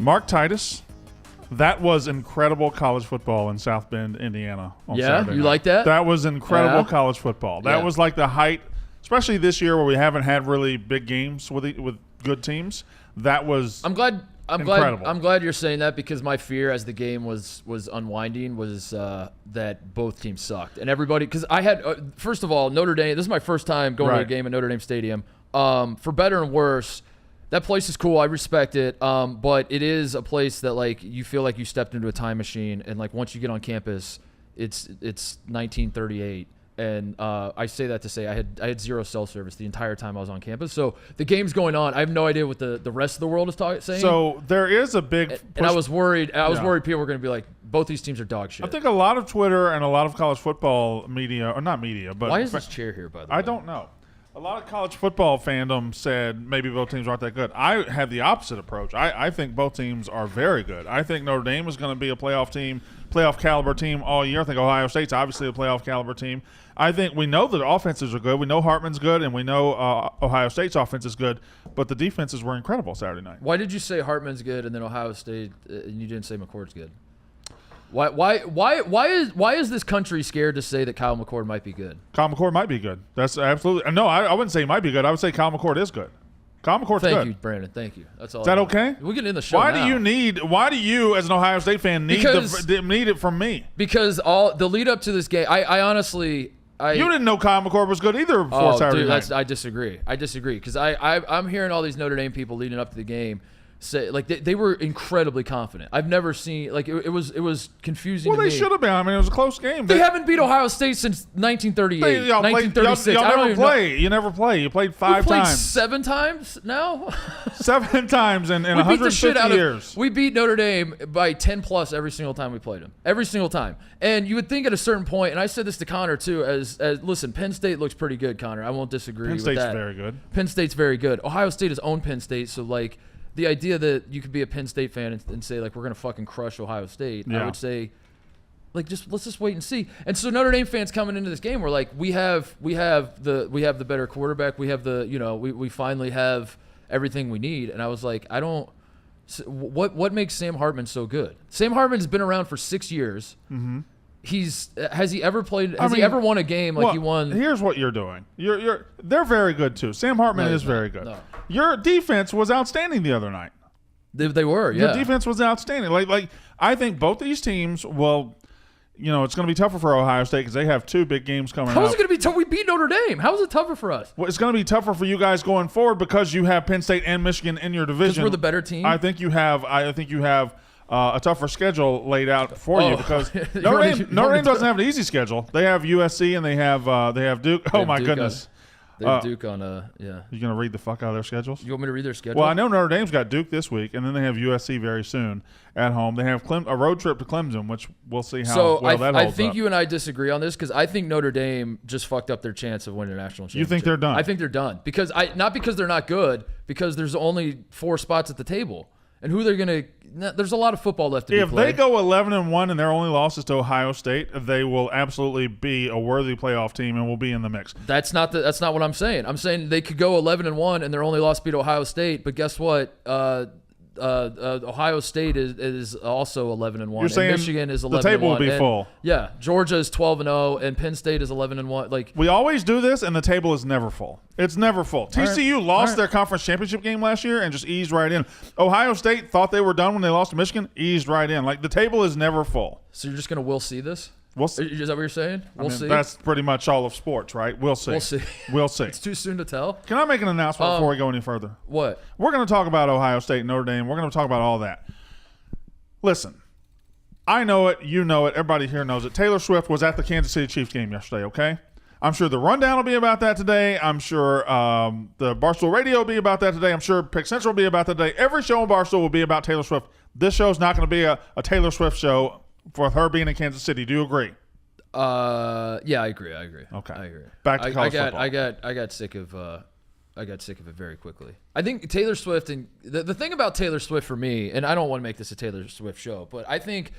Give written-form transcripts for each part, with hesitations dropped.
Mark Titus. That was incredible college football in South Bend, Indiana. On Saturday you night. like that? That was incredible college football. That was like the height, especially this year where we haven't had really big games with good teams. That was incredible. I'm glad you're saying that, because my fear as the game was unwinding was that both teams sucked, and everybody, because I had first of all, Notre Dame. This is my first time going to a game at Notre Dame Stadium. For better and worse, that place is cool. I respect it. But it is a place that, like, you feel like you stepped into a time machine, and like once you get on campus, it's 1938. And I say that to say I had zero cell service the entire time I was on campus. So the game's going on. I have no idea what the rest of the world is saying. So there is a big and I was worried. I was worried people were going to be like, both these teams are dog shit. I think a lot of Twitter and a lot of college football media, or not media, but why is this chair here, by the way? I don't know. A lot of college football fandom said maybe both teams aren't that good. I had the opposite approach. I think both teams are very good. I think Notre Dame is going to be a playoff team, playoff caliber team all year. I think Ohio State's obviously a playoff caliber team. I think we know that the offenses are good. We know Hartman's good, and we know Ohio State's offense is good, but the defenses were incredible Saturday night. Why did you say Hartman's good and then Ohio State, and you didn't say McCord's good? Why is this country scared to say that Kyle McCord might be good? Kyle McCord might be good. That's absolutely – no, I wouldn't say he might be good. I would say Kyle McCord is good. Kyle McCord's good. Thank you, Brandon. Thank you. That's all. Is that okay? We'll get in the show Why now. do you, as an Ohio State fan, need it from me? Because all the lead up to this game, I honestly – you didn't know Kyle McCord was good either before Saturday night. I disagree. Because I'm hearing all these Notre Dame people leading up to the game say, like, they were incredibly confident. I've never seen, like, it was confusing to me. Well, they should have been. I mean, it was a close game. They haven't beat Ohio State since 1938, 1936. You never play. You played 5 times. 7 times now? 7 times in 150 years. We beat Notre Dame by 10-plus every single time we played them. Every single time. And you would think at a certain point, and I said this to Connor too, as listen, Penn State looks pretty good, Connor. I won't disagree with that. Penn State's very good. Penn State's very good. Ohio State has owned Penn State, so, like, the idea that you could be a Penn State fan and say, like, we're going to fucking crush Ohio State, I would say, like, let's just wait and see. And so Notre Dame fans coming into this game were like, we have the better quarterback. We have we finally have everything we need. And I was like, what makes Sam Hartman so good? Sam Hartman's been around for 6 years. Mm-hmm. Has he ever won a game like he won? Here's what you're doing. They're very good too. Sam Hartman is very good. No. Your defense was outstanding the other night. They were, yeah. Your defense was outstanding. Like I think both these teams will. It's going to be tougher for Ohio State because they have 2 big games coming up. How is it going to be tough? We beat Notre Dame. How is it tougher for us? Well, it's going to be tougher for you guys going forward because you have Penn State and Michigan in your division. Because we're the better team. I think you have a tougher schedule laid out for you because Notre Dame doesn't have an easy schedule. They have USC and they have Duke. Oh my goodness. They have Duke on yeah. You gonna read the fuck out of their schedules? You want me to read their schedule? Well, I know Notre Dame's got Duke this week, and then they have USC very soon at home. They have a road trip to Clemson, which we'll see how well that holds I think up. you and I disagree on this because I think Notre Dame just fucked up their chance of winning a national championship. You think they're done? I think they're done not because they're not good, because there's only 4 spots at the table, and who they're gonna. There's a lot of football left to be played. If they go 11-1 and their only loss is to Ohio State, they will absolutely be a worthy playoff team and will be in the mix. That's not what I'm saying. I'm saying they could go 11-1 and their only loss be to Ohio State, but guess what? Ohio State is also 11-1. You're saying Michigan is 11-1. The table will be full. Yeah, Georgia is 12-0, and Penn State is 11-1. Like, we always do this, and the table is never full. It's never full. TCU lost their conference championship game last year and just eased right in. Ohio State thought they were done when they lost to Michigan, eased right in. Like, the table is never full. So you're just gonna will see this? We'll see. Is that what you're saying? We'll see. That's pretty much all of sports, right? We'll see. We'll see. We'll see. It's too soon to tell. Can I make an announcement before we go any further? What? We're going to talk about Ohio State and Notre Dame. We're going to talk about all that. Listen, I know it. You know it. Everybody here knows it. Taylor Swift was at the Kansas City Chiefs game yesterday, okay? I'm sure the rundown will be about that today. I'm sure the Barstool Radio will be about that today. I'm sure Pick Central will be about that today. Every show on Barstool will be about Taylor Swift. This show is not going to be a Taylor Swift show for her being in Kansas City. Do you agree? Yeah, I agree. Okay. I agree. Back to college football. I got sick of it very quickly. I think Taylor Swift, and the thing about Taylor Swift for me, and I don't want to make this a Taylor Swift show, but I think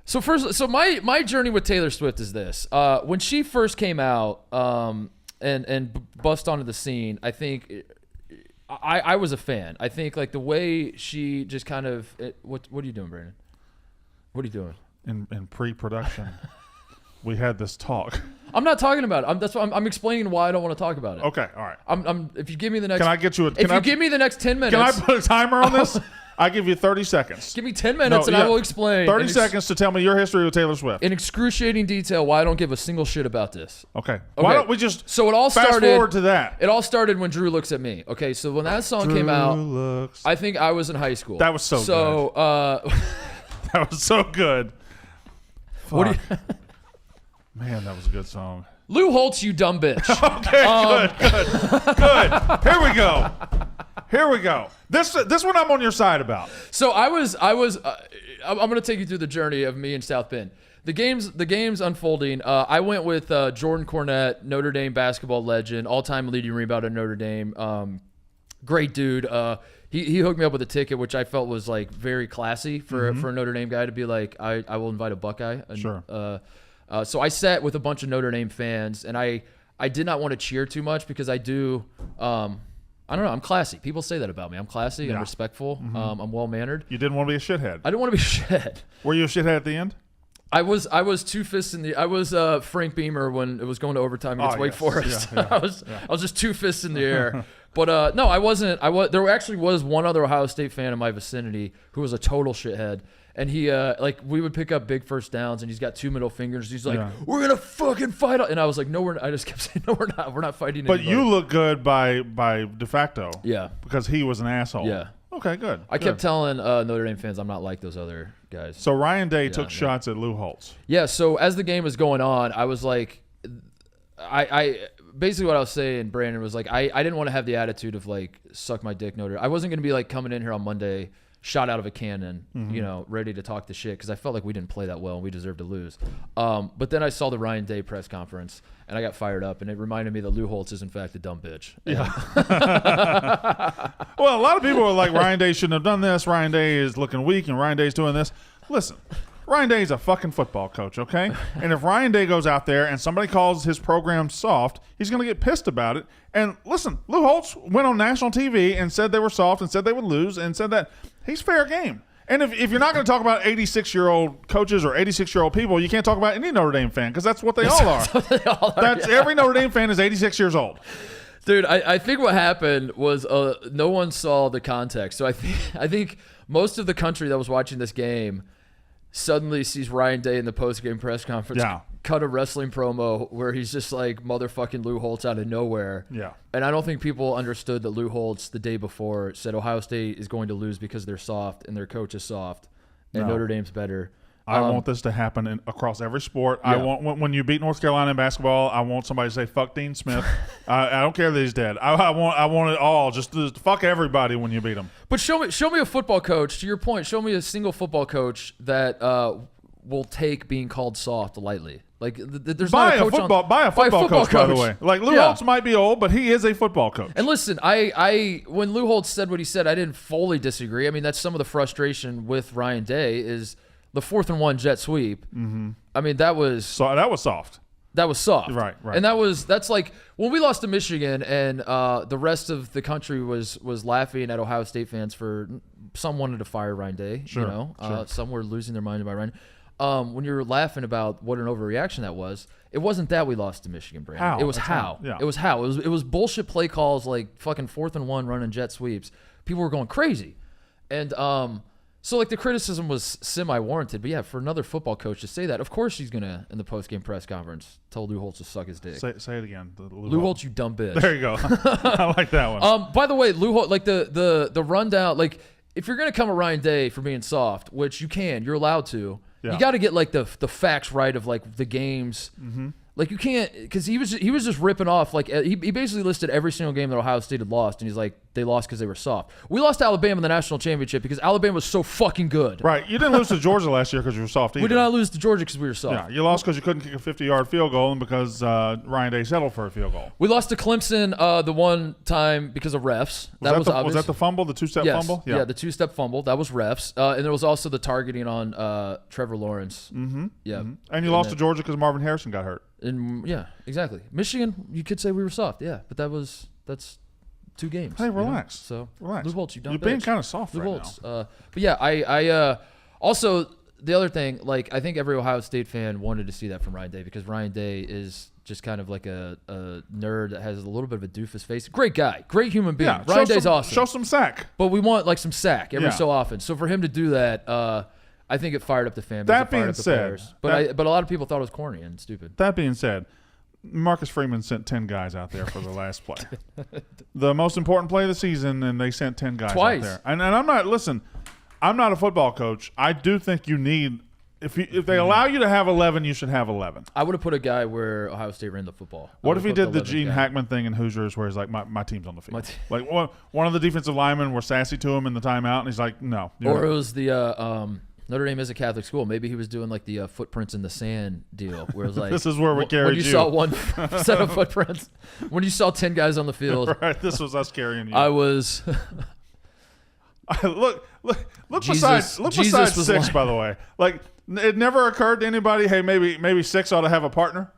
so my journey with Taylor Swift is this. When she first came out and bust onto the scene, I think I was a fan. I think like the way she just kind of what are you doing, Brandon? What are you doing? In pre-production, we had this talk. I'm not talking about it. That's why I'm explaining why I don't want to talk about it. Okay, all right. If you give me the next. Can I get you? Give me the next 10 minutes. Can I put a timer on this? I give you 30 seconds. Give me 10 minutes and I will explain. 30 seconds to tell me your history with Taylor Swift. In excruciating detail why I don't give a single shit about this. Okay. Why don't we just so it all fast started, forward to that? It all started when Drew Looks at Me. Okay, so when that song came out, I think I was in high school. That was so good. That was so good. What do you... Man, that was a good song. Lou Holtz, you dumb bitch. Okay, good. Here we go. This one I'm on your side about. So I'm going to take you through the journey of me and South Bend. The game's unfolding. I went with Jordan Cornette, Notre Dame basketball legend, all-time leading rebounder at Notre Dame. Great dude. He hooked me up with a ticket, which I felt was like very classy for a Notre Dame guy to be like, I will invite a Buckeye. And, sure. So I sat with a bunch of Notre Dame fans, and I did not want to cheer too much because I do. I don't know. I'm classy. People say that about me. I'm classy. I'm respectful. I'm well-mannered. You didn't want to be a shithead. I didn't want to be a shithead. Were you a shithead at the end? I was two fists in the. I was Frank Beamer when it was going to overtime against Wake Forest. Yeah. I was just two fists in the air. But no, I wasn't. There actually was one other Ohio State fan in my vicinity who was a total shithead. And he, we would pick up big first downs, and he's got two middle fingers. He's like, "We're gonna fucking fight!" And I was like, "No, we're not." I just kept saying, "No, we're not. We're not fighting." But anybody. you look good by de facto. Yeah. Because he was an asshole. Yeah. Okay, good. I kept telling Notre Dame fans I'm not like those other guys. So Ryan Day took shots at Lou Holtz. Yeah. So as the game was going on, I was like, I basically what I was saying, Brandon, was like, I didn't want to have the attitude of like suck my dick, Notre. I wasn't gonna be like coming in here on Monday, shot out of a cannon, ready to talk the shit because I felt like we didn't play that well and we deserved to lose. But then I saw the Ryan Day press conference and I got fired up, and it reminded me that Lou Holtz is in fact a dumb bitch. Yeah. Well, a lot of people are like, Ryan Day shouldn't have done this. Ryan Day is looking weak, and Ryan Day's doing this. Listen, Ryan Day is a fucking football coach, okay? And if Ryan Day goes out there and somebody calls his program soft, he's going to get pissed about it. And listen, Lou Holtz went on national TV and said they were soft and said they would lose and said that he's fair game. And if you're not going to talk about 86-year-old coaches or 86-year-old people, you can't talk about any Notre Dame fan because that's what they all are. Every Notre Dame fan is 86 years old. Dude, I think what happened was no one saw the context. So I think most of the country that was watching this game suddenly sees Ryan Day in the post-game press conference cut a wrestling promo where he's just like motherfucking Lou Holtz out of nowhere. Yeah. And I don't think people understood that Lou Holtz the day before said Ohio State is going to lose because they're soft and their coach is soft and Notre Dame's better. I want this to happen across every sport. Yeah. I want when you beat North Carolina in basketball, I want somebody to say fuck Dean Smith. I don't care that he's dead. I want it all. Just fuck everybody when you beat them. But show me a football coach. To your point, show me a single football coach that will take being called soft lightly. Like there's not a coach buy a football coach, by the way. Like Lou Holtz might be old, but he is a football coach. And listen, I when Lou Holtz said what he said, I didn't fully disagree. I mean, that's some of the frustration with Ryan Day is the 4th and 1 jet sweep. Mm-hmm. I mean, that was soft. That was soft. Right. And that's like when we lost to Michigan and the rest of the country was laughing at Ohio State fans for some wanted to fire Ryan Day. Sure. Some were losing their mind about Ryan. When you're laughing about what an overreaction that was, it wasn't that we lost to Michigan, Brandon. How? It was how. Yeah. It was how. It was bullshit play calls like fucking 4th and 1 running jet sweeps. People were going crazy. And so like the criticism was semi-warranted. But yeah, for another football coach to say that, of course he's going to, in the post-game press conference, tell Lou Holtz to suck his dick. Say it again. Lou Holtz, you dumb bitch. There you go. I like that one. By the way, Lou Holtz, like the rundown, like if you're going to come at Ryan Day for being soft, which you can, you're allowed to, you got to get like the facts right of like the games. Mm-hmm. Like you can't, because he was just ripping off. Like he basically listed every single game that Ohio State had lost, and he's like, they lost because they were soft. We lost to Alabama in the national championship because Alabama was so fucking good. Right. You didn't lose to Georgia last year because you were soft either. We did not lose to Georgia because we were soft. Yeah, you lost because you couldn't kick a 50-yard field goal and because Ryan Day settled for a field goal. We lost to Clemson the one time because of refs. Was that the fumble, the two-step fumble? Yeah, the two-step fumble. That was refs. And there was also the targeting on Trevor Lawrence. Mm-hmm. Yeah. Mm-hmm. And you lost to Georgia because Marvin Harrison got hurt. And yeah, exactly. Michigan, you could say we were soft. Yeah, but that's 2 games. Hey, relax. So Relax. Lou Holtz, you dumb You're being bitch. kind of soft Lou right Holtz. now. But yeah, I also the other thing, like I think every Ohio State fan wanted to see that from Ryan Day because Ryan Day is just kind of like a nerd that has a little bit of a doofus face. Great guy, great human being. Yeah, Ryan Day's awesome. Show some sack. But we want like some sack every Yeah. so often. So for him to do that, I think it fired up the fan base. That it fired being up the said, players. But a lot of people thought it was corny and stupid. That being said, Marcus Freeman sent 10 guys out there for the last play. The most important play of the season, and they sent 10 guys Twice. out there. And I'm not, listen, I'm not a football coach. I do think you need, if they allow you to have 11, you should have 11. I would have put a guy where Ohio State ran the football. What if he did the 11th Gene guy. Hackman thing in Hoosiers where he's like, my team's on the My field? team. Like one of the defensive linemen were sassy to him in the timeout, and he's like, no. Or it was the Notre Dame is a Catholic school. Maybe he was doing like the footprints in the sand deal, where it was like This is where we carried when you you. saw one set of footprints. When you saw 10 guys on the field, Right, this was us carrying you. I was. look Jesus- beside Jesus was 6, lying. by the way. Like, it never occurred to anybody, hey, maybe 6 ought to have a partner.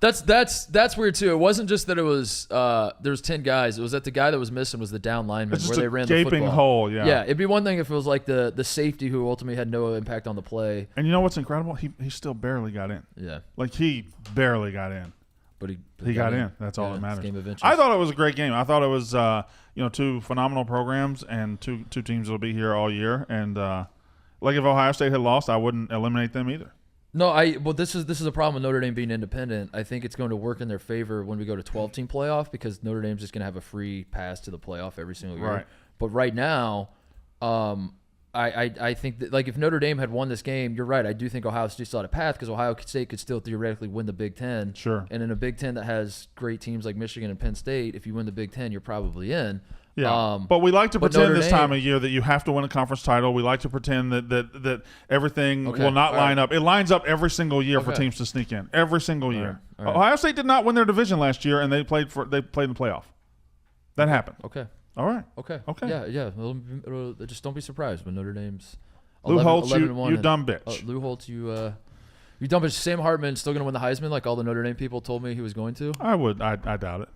That's weird too. It wasn't just that it was there was 10 guys. It was that the guy that was missing was the down lineman It's just where they a ran the gaping football. hole, yeah. Yeah, it'd be one thing if it was like the safety who ultimately had no impact on the play. And you know what's incredible? He still barely got in. Yeah, Like, he barely got in. but He got in. That's all that matters. Game of inches. I thought it was a great game. I thought it was, 2 phenomenal programs and two teams that'll be here all year. And like if Ohio State had lost, I wouldn't eliminate them either. No, well, this is a problem with Notre Dame being independent. I think it's going to work in their favor when we go to 12-team playoff because Notre Dame's just going to have a free pass to the playoff every single year. Right. But right now, I think that like if Notre Dame had won this game, you're right. I do think Ohio State still had a path because Ohio State could still theoretically win the Big Ten. Sure. And in a Big Ten that has great teams like Michigan and Penn State, if you win the Big Ten, you're probably in. Yeah, but we like to pretend Notre this time Dame- of year that you have to win a conference title. We like to pretend that everything Okay, will not all line right. up. It lines up every single year for Okay. teams to sneak in. Every single year. all right. Ohio State did not win their division last year, and they played in the playoff. That happened. Okay. All right. Okay. Okay. Yeah. Just don't be surprised when Notre Dame's Lou Holtz, 11-1 you and- dumb bitch. Lou Holtz, you dumb bitch. Sam Hartman's still going to win the Heisman like all the Notre Dame people told me he was going to. I doubt it.